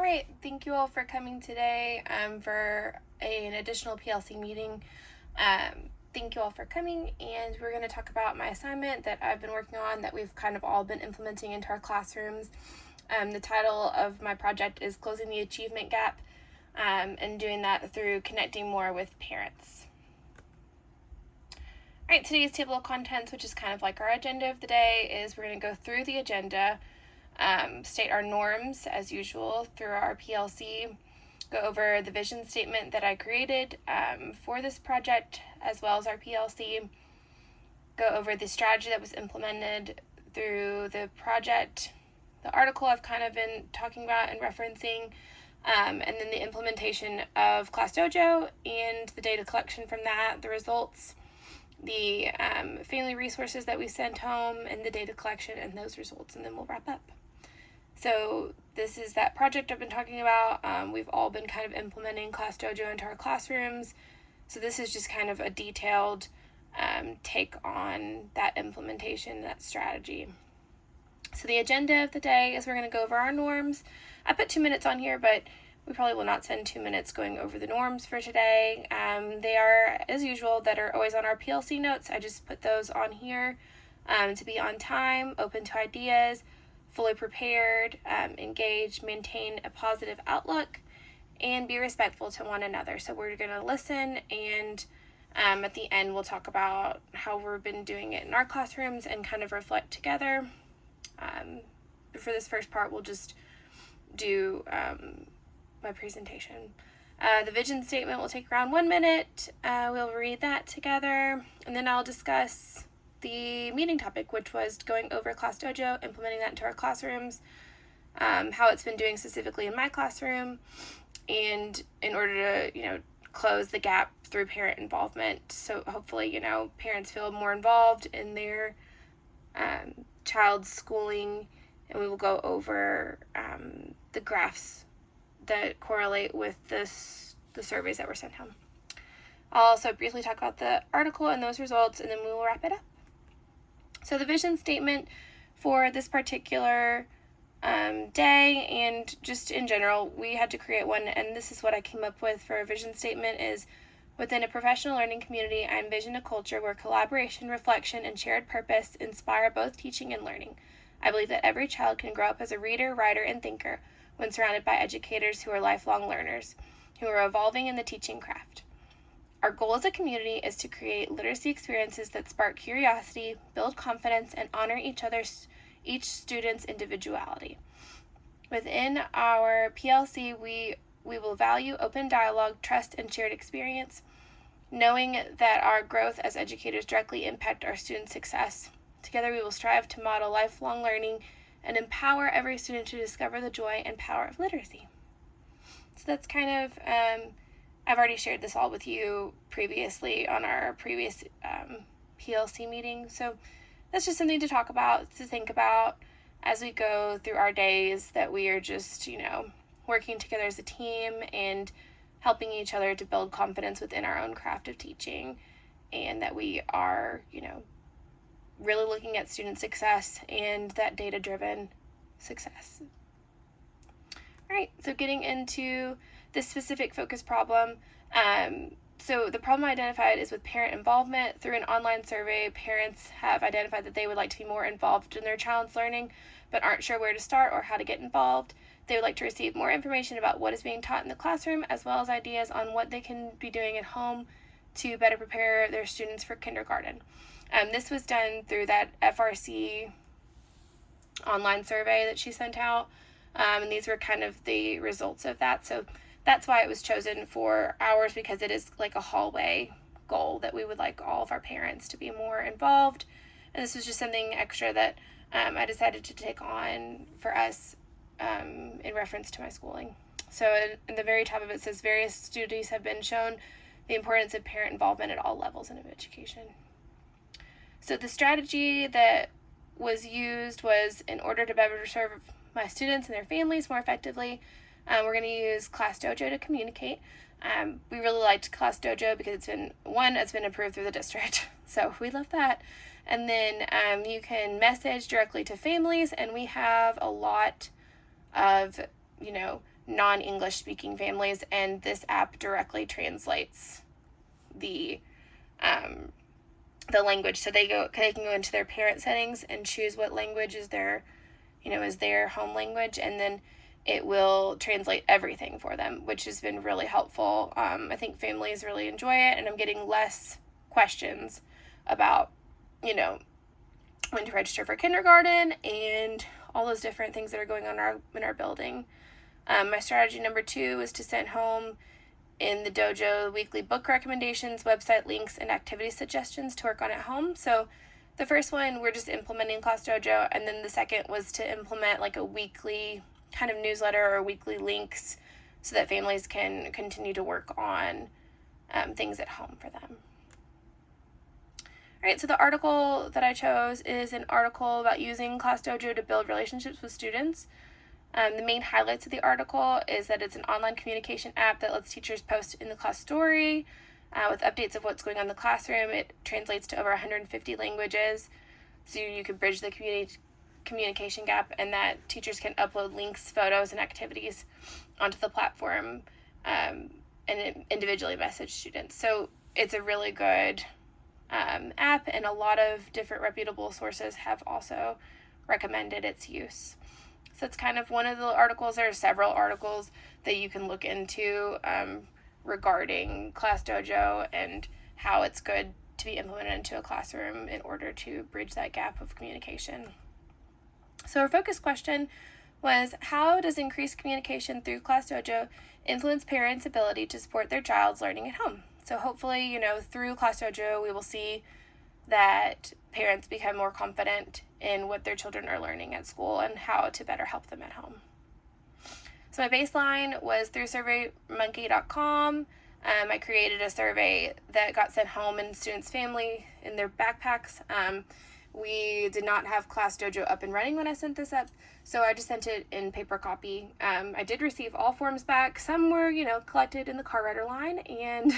right, thank you all for coming today for an additional PLC meeting. Thank you all for coming, and we're going to talk about my assignment that I've been working on that we've kind of all been implementing into our classrooms. The title of my project is Closing the Achievement Gap, and doing that through connecting more with parents. All right, today's table of contents, which is kind of like our agenda of the day, is we're going to go through the agenda, state our norms as usual through our PLC, go over the vision statement that I created for this project as well as our PLC, go over the strategy that was implemented through the project, the article I've kind of been talking about and referencing, and then the implementation of Class Dojo and the data collection from that, the results, the family resources that we sent home, and the data collection and those results, and then we'll wrap up. So this is that project I've been talking about. We've all been kind of implementing Class Dojo into our classrooms. So this is just kind of a detailed take on that implementation, that strategy. So the agenda of the day is we're going to go over our norms. I put 2 minutes on here, but we probably will not spend 2 minutes going over the norms for today. They are, as usual, that are always on our PLC notes. I just put those on here to be on time, open to ideas, fully prepared, engaged, maintain a positive outlook, and be respectful to one another. So we're going to listen, and at the end we'll talk about how we've been doing it in our classrooms and kind of reflect together. For this first part, we'll just do my presentation. The vision statement will take around 1 minute. We'll read that together, and then I'll discuss the meeting topic, which was going over Class Dojo, implementing that into our classrooms, how it's been doing specifically in my classroom, and in order to, close the gap through parent involvement. So hopefully, parents feel more involved in their child's schooling, and we will go over the graphs that correlate with the surveys that were sent home. I'll also briefly talk about the article and those results, and then we will wrap it up. So the vision statement for this particular day, and just in general, we had to create one, and this is what I came up with for a vision statement is, within a professional learning community, I envision a culture where collaboration, reflection, and shared purpose inspire both teaching and learning. I believe that every child can grow up as a reader, writer, and thinker when surrounded by educators who are lifelong learners, who are evolving in the teaching craft. Our goal as a community is to create literacy experiences that spark curiosity, build confidence, and honor each student's individuality. Within our PLC, we will value open dialogue, trust, and shared experience, knowing that our growth as educators directly impact our students' success. Together, we will strive to model lifelong learning and empower every student to discover the joy and power of literacy. So that's kind of, I've already shared this all with you previously on our previous PLC meeting. So that's just something to talk about, to think about as we go through our days, that we are just, working together as a team and helping each other to build confidence within our own craft of teaching, and that we are, really looking at student success and that data-driven success. All right, so getting into this specific focus problem. So the problem identified is with parent involvement. Through an online survey, parents have identified that they would like to be more involved in their child's learning, but aren't sure where to start or how to get involved. They would like to receive more information about what is being taught in the classroom, as well as ideas on what they can be doing at home to better prepare their students for kindergarten. This was done through that FRC online survey that she sent out, and these were kind of the results of that. So that's why it was chosen for ours, because it is like a hallway goal that we would like all of our parents to be more involved. And this was just something extra that I decided to take on for us in reference to my schooling. So in the very top of it says, various studies have been shown the importance of parent involvement at all levels of education. So the strategy that was used was, in order to better serve my students and their families more effectively, we're going to use Class Dojo to communicate. We really liked Class Dojo because it's been approved through the district, so we love that. And then you can message directly to families, and we have a lot of non-English speaking families, and this app directly translates the language. So they can go into their parent settings and choose what language is their home language, and then it will translate everything for them, which has been really helpful. I think families really enjoy it, and I'm getting less questions about, when to register for kindergarten and all those different things that are going on in our building. My strategy number 2 is to send home in the dojo weekly book recommendations, website links, and activity suggestions to work on at home. So the first one, we're just implementing Class Dojo, and then the second was to implement like a weekly kind of newsletter or weekly links so that families can continue to work on things at home for them. All right, so the article that I chose is an article about using Class Dojo to build relationships with students. The main highlights of the article is that it's an online communication app that lets teachers post in the class story with updates of what's going on in the classroom. It translates to over 150 languages, so you can bridge the communication gap, and that teachers can upload links, photos, and activities onto the platform and individually message students. So it's a really good app, and a lot of different reputable sources have also recommended its use. So it's kind of one of the articles. There are several articles that you can look into regarding Class Dojo and how it's good to be implemented into a classroom in order to bridge that gap of communication. So our focus question was, how does increased communication through Class Dojo influence parents' ability to support their child's learning at home? So hopefully, through Class Dojo, we will see that parents become more confident in what their children are learning at school and how to better help them at home. So my baseline was through surveymonkey.com. I created a survey that got sent home in students' family in their backpacks. We did not have Class Dojo up and running when I sent this up, so I just sent it in paper copy. I did receive all forms back. Some were, collected in the car rider line, and,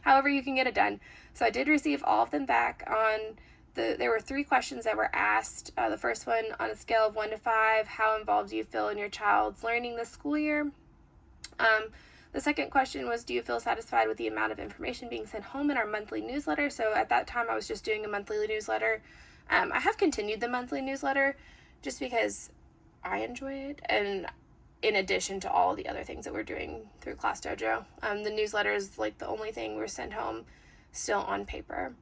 however you can get it done. So I did receive all of them back. There were 3 questions that were asked. The first one, on a scale of 1 to 5, how involved do you feel in your child's learning this school year? The second question was, do you feel satisfied with the amount of information being sent home in our monthly newsletter? So at that time, I was just doing a monthly newsletter. I have continued the monthly newsletter just because I enjoy it, and in addition to all the other things that we're doing through Class Dojo. The newsletter is like the only thing we're sent home still on paper.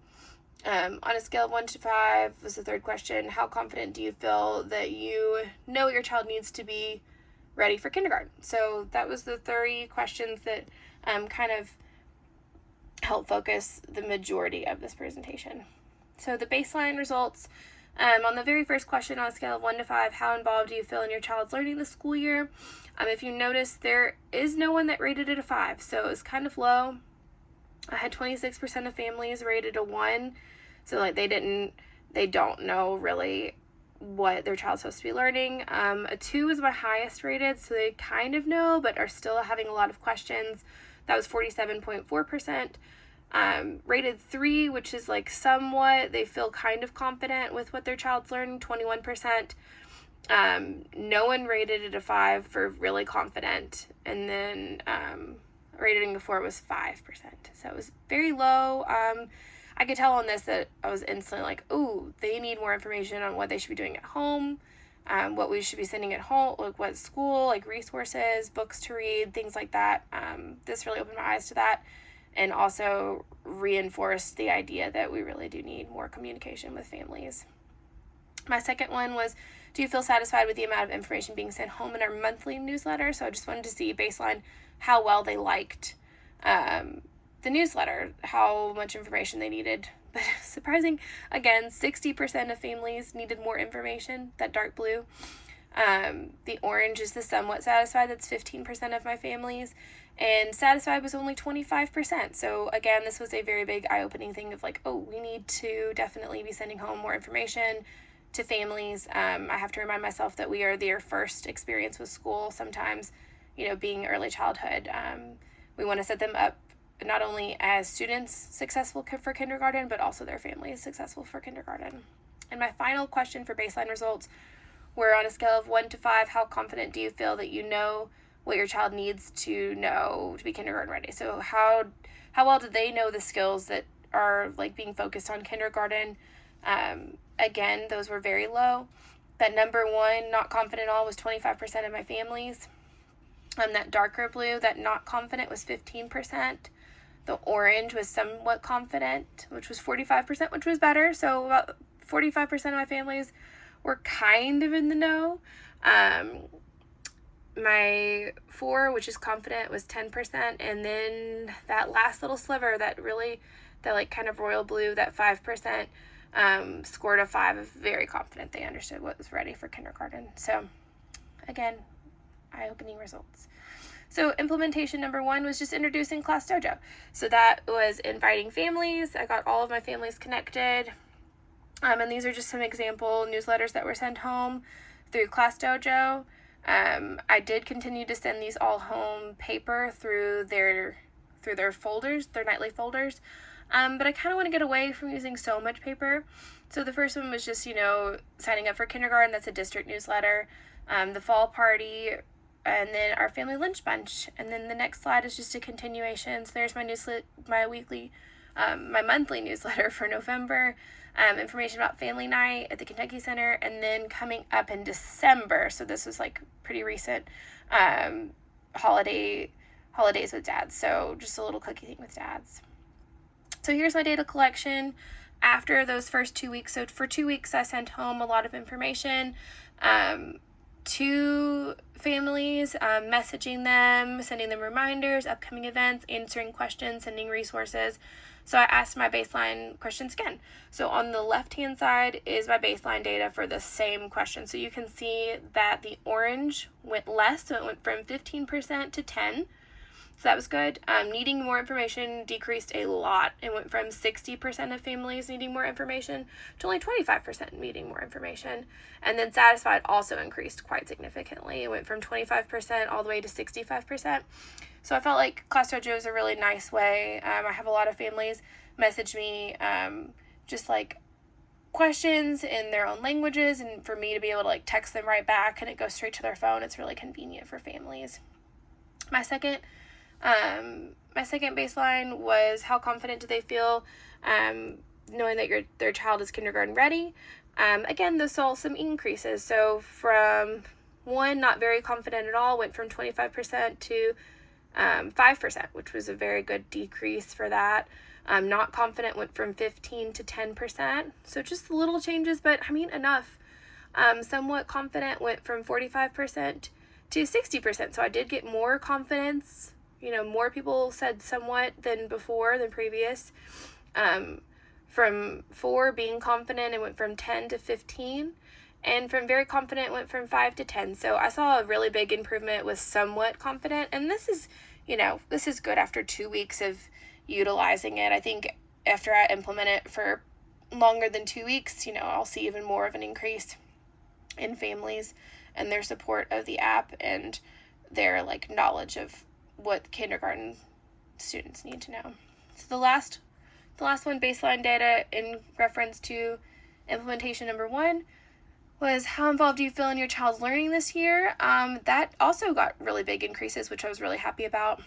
On a scale of 1 to 5 was the third question. How confident do you feel that you know what your child needs to be ready for kindergarten? So that was the 3 questions that kind of help focus the majority of this presentation. So the baseline results, on the very first question, on a scale of 1 to 5, how involved do you feel in your child's learning this school year? If you notice, there is no one that rated it a 5, so it was kind of low. I had 26% of families rated a 1, so like they don't know really what their child's supposed to be learning. A 2 is my highest rated, so they kind of know, but are still having a lot of questions. That was 47.4%. Rated 3, which is like somewhat, they feel kind of confident with what their child's learning, 21%. No one rated it a 5 for really confident, and then rating a 4 was 5%. So it was very low. I could tell on this that I was instantly like, ooh, they need more information on what they should be doing at home, what we should be sending at home, like what school, like resources, books to read, things like that. This really opened my eyes to that, and also reinforced the idea that we really do need more communication with families. My second one was, do you feel satisfied with the amount of information being sent home in our monthly newsletter? So I just wanted to see baseline how well they liked the newsletter, how much information they needed. But surprising, again, 60% of families needed more information, that dark blue. The orange is the somewhat satisfied, that's 15% of my families, and satisfied was only 25%. So again, this was a very big eye-opening thing of like, oh, we need to definitely be sending home more information to families. I have to remind myself that we are their first experience with school sometimes, being early childhood. We want to set them up not only as students successful for kindergarten, but also their families successful for kindergarten. And my final question for baseline results where on a scale of 1 to 5, how confident do you feel that you know what your child needs to know to be kindergarten ready? So how well do they know the skills that are like being focused on kindergarten? Again, those were very low. That number one, not confident at all, was 25% of my families. That darker blue, that not confident, was 15%. The orange was somewhat confident, which was 45%, which was better. So about 45% of my families were kind of in the know. My 4, which is confident, was 10%. And then that last little sliver, that like kind of royal blue, that 5%, scored a 5 of very confident. They understood what was ready for kindergarten. So again, eye-opening results. So implementation number 1 was just introducing Class Dojo. So that was inviting families. I got all of my families connected. And these are just some example newsletters that were sent home through Class Dojo. I did continue to send these all home paper through their folders, their nightly folders. But I kind of want to get away from using so much paper. So the first one was just, signing up for kindergarten. That's a district newsletter. The fall party, and then our family lunch bunch. And then the next slide is just a continuation. So there's my monthly newsletter for November, information about family night at the Kentucky Center, and then coming up in December, so this was like pretty recent, holidays with dads. So just a little cookie thing with dads. So here's my data collection after those first 2 weeks. So for 2 weeks, I sent home a lot of information to families, messaging them, sending them reminders, upcoming events, answering questions, sending resources. So I asked my baseline questions again. So on the left-hand side is my baseline data for the same question. So you can see that the orange went less, so it went from 15% to 10%. So that was good. Needing more information decreased a lot. It went from 60% of families needing more information to only 25% needing more information. And then satisfied also increased quite significantly. It went from 25% all the way to 65%. So I felt like Class Dojo is a really nice way. I have a lot of families message me just like questions in their own languages, and for me to be able to like text them right back and it goes straight to their phone. It's really convenient for families. My second baseline was how confident do they feel knowing that their child is kindergarten ready. Again, those saw some increases. So from 1, not very confident at all, went from 25% to 5%, which was a very good decrease for that. Not confident went from 15 to 10%. So just little changes, but I mean enough. Somewhat confident went from 45% to 60%. So I did get more confidence. More people said somewhat than previous. From 4 being confident, it went from 10 to 15. And from very confident, went from 5 to 10. So I saw a really big improvement with somewhat confident. And this is good after 2 weeks of utilizing it. I think after I implement it for longer than 2 weeks, I'll see even more of an increase in families and their support of the app and their knowledge of what kindergarten students need to know. So the last one, baseline data in reference to implementation number 1, was how involved do you feel in your child's learning this year? That also got really big increases, which I was really happy about.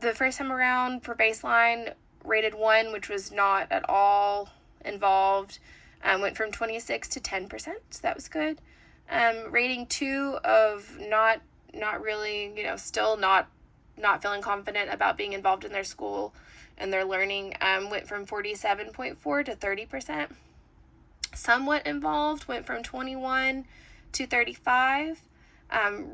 The first time around for baseline, rated 1, which was not at all involved, went from 26 to 10%, so that was good. Rating 2 of not really, still not feeling confident about being involved in their school and their learning, went from 47.4 to 30%. Somewhat involved went from 21 to 35.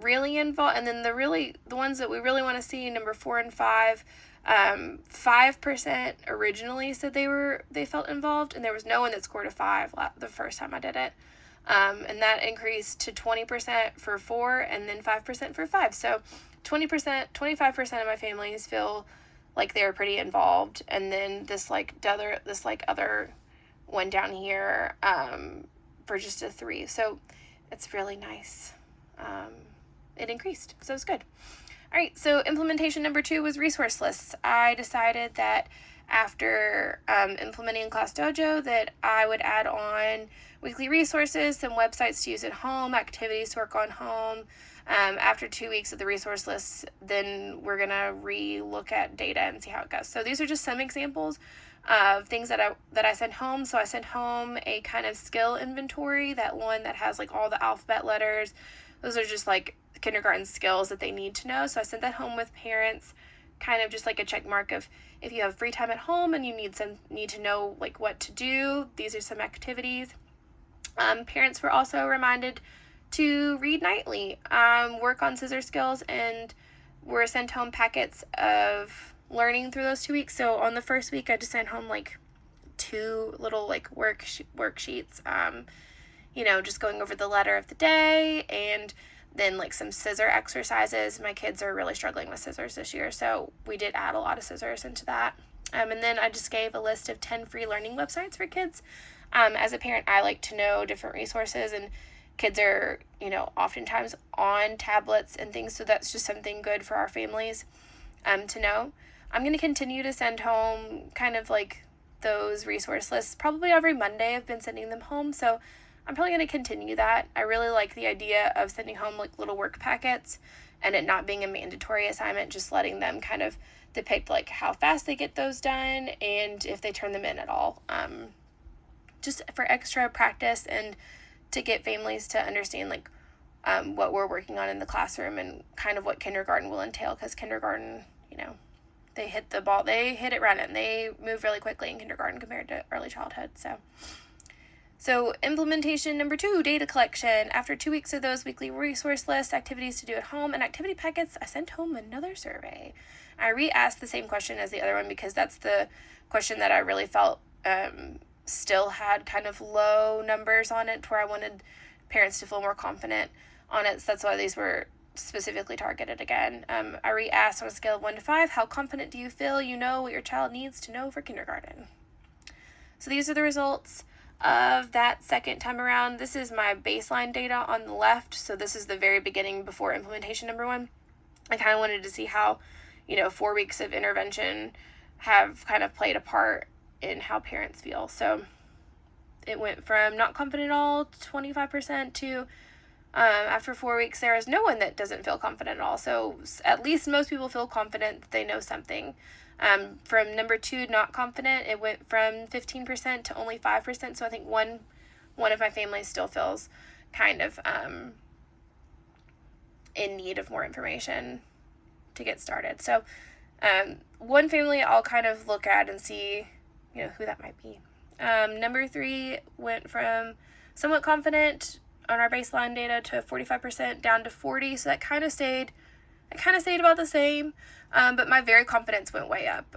Really involved, and then the ones that we really want to see, number 4 and 5, 5% originally said they felt involved, and there was no one that scored a 5 the first time I did it. And that increased to 20% for 4 and then 5% for 5. So 25% of my families feel like they're pretty involved. And then this other one down here, for just a 3. So it's really nice. It increased. So it's good. All right, so implementation number 2 was resource lists. I decided that after implementing Class Dojo that I would add on weekly resources, some websites to use at home, activities to work on home. After 2 weeks of the resource lists, then we're going to re-look at data and see how it goes. So these are just some examples of things that I sent home. So I sent home a kind of skill inventory, that one that has like all the alphabet letters. Those are just like kindergarten skills that they need to know. So I sent that home with parents, kind of just like a check mark of if you have free time at home and you need to know like what to do, these are some activities. Parents were also reminded to read nightly, work on scissor skills, and were sent home packets of learning through those 2 weeks. So on the first week, I just sent home like 2 little like worksheets, just going over the letter of the day, and then like some scissor exercises. My kids are really struggling with scissors this year, so we did add a lot of scissors into that. And then I just gave a list of 10 free learning websites for kids. As a parent, I like to know different resources, and kids are, oftentimes on tablets and things, so that's just something good for our families to know. I'm going to continue to send home kind of like those resource lists. Probably every Monday I've been sending them home, so I'm probably going to continue that. I really like the idea of sending home like little work packets and it not being a mandatory assignment, just letting them kind of depict like how fast they get those done and if they turn them in at all. Just for extra practice and to get families to understand like what we're working on in the classroom and kind of what kindergarten will entail, because kindergarten, they hit the ball, they hit it running, they move really quickly in kindergarten compared to early childhood. So implementation number 2, data collection. After 2 weeks of those weekly resource lists, activities to do at home, and activity packets, I sent home another survey. I re-asked the same question as the other one because that's the question that I really felt still had kind of low numbers on it, where I wanted parents to feel more confident on it. So that's why these were specifically targeted again. I re-asked on a scale of 1 to 5, how confident do you feel you know what your child needs to know for kindergarten? So these are the results of that second time around. This is my baseline data on the left. So this is the very beginning before implementation number 1. I kind of wanted to see how, 4 weeks of intervention have kind of played a part in how parents feel. So it went from not confident at all, 25%, to after 4 weeks, there is no one that doesn't feel confident at all. So at least most people feel confident that they know something. From number 2, not confident, it went from 15% to only 5%. So I think one of my families still feels kind of in need of more information to get started. So one family I'll kind of look at and see, who that might be. Number 3 went from somewhat confident on our baseline data to 45% down to 40%. So that kind of stayed about the same. But my very confidence went way up.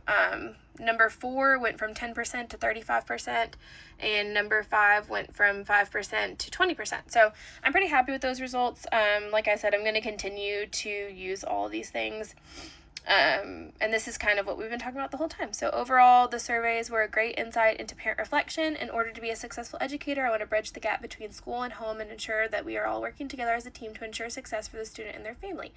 Number 4 went from 10% to 35%, and number 5 went from 5% to 20%. So I'm pretty happy with those results. Like I said, I'm going to continue to use all these things. And this is kind of what we've been talking about the whole time. So overall, the surveys were a great insight into parent reflection. In order to be a successful educator, I want to bridge the gap between school and home and ensure that we are all working together as a team to ensure success for the student and their family.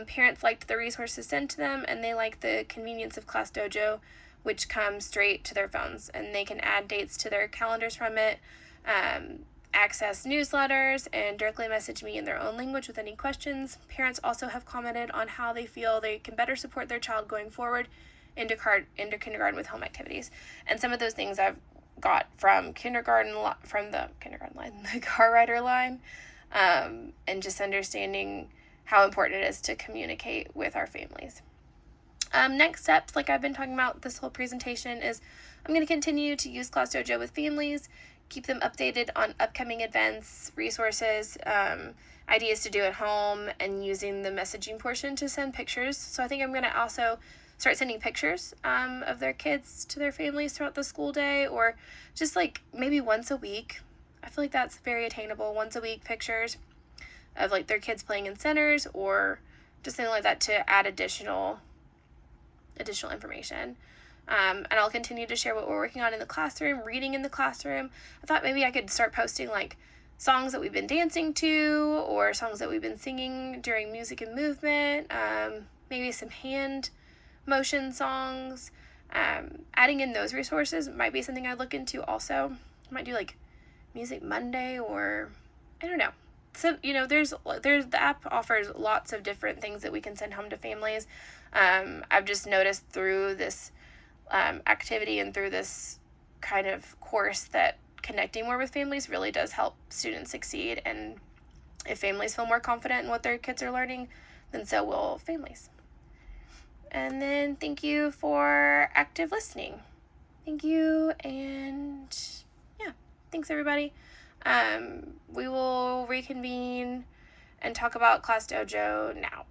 Parents liked the resources sent to them, and they like the convenience of Class Dojo, which comes straight to their phones, and they can add dates to their calendars from it, access newsletters, and directly message me in their own language with any questions. Parents also have commented on how they feel they can better support their child going forward into kindergarten with home activities. And some of those things I've got from the kindergarten line, the car rider line, and just understanding how important it is to communicate with our families. Next steps, like I've been talking about this whole presentation, is I'm going to continue to use Class Dojo with families, keep them updated on upcoming events, resources, ideas to do at home, and using the messaging portion to send pictures. So I think I'm going to also start sending pictures of their kids to their families throughout the school day, or just like maybe once a week. I feel like that's very attainable. Once a week pictures of like their kids playing in centers, or just something like that to add additional information. And I'll continue to share what we're working on in the classroom, reading in the classroom. I thought maybe I could start posting like songs that we've been dancing to or songs that we've been singing during music and movement, maybe some hand motion songs. Adding in those resources might be something I'd look into also. I might do like Music Monday, or I don't know. So, there's the app offers lots of different things that we can send home to families. I've just noticed through this activity and through this kind of course that connecting more with families really does help students succeed. And if families feel more confident in what their kids are learning, then so will families. And then thank you for active listening. Thank you, and yeah, thanks everybody. We will reconvene and talk about Class Dojo now.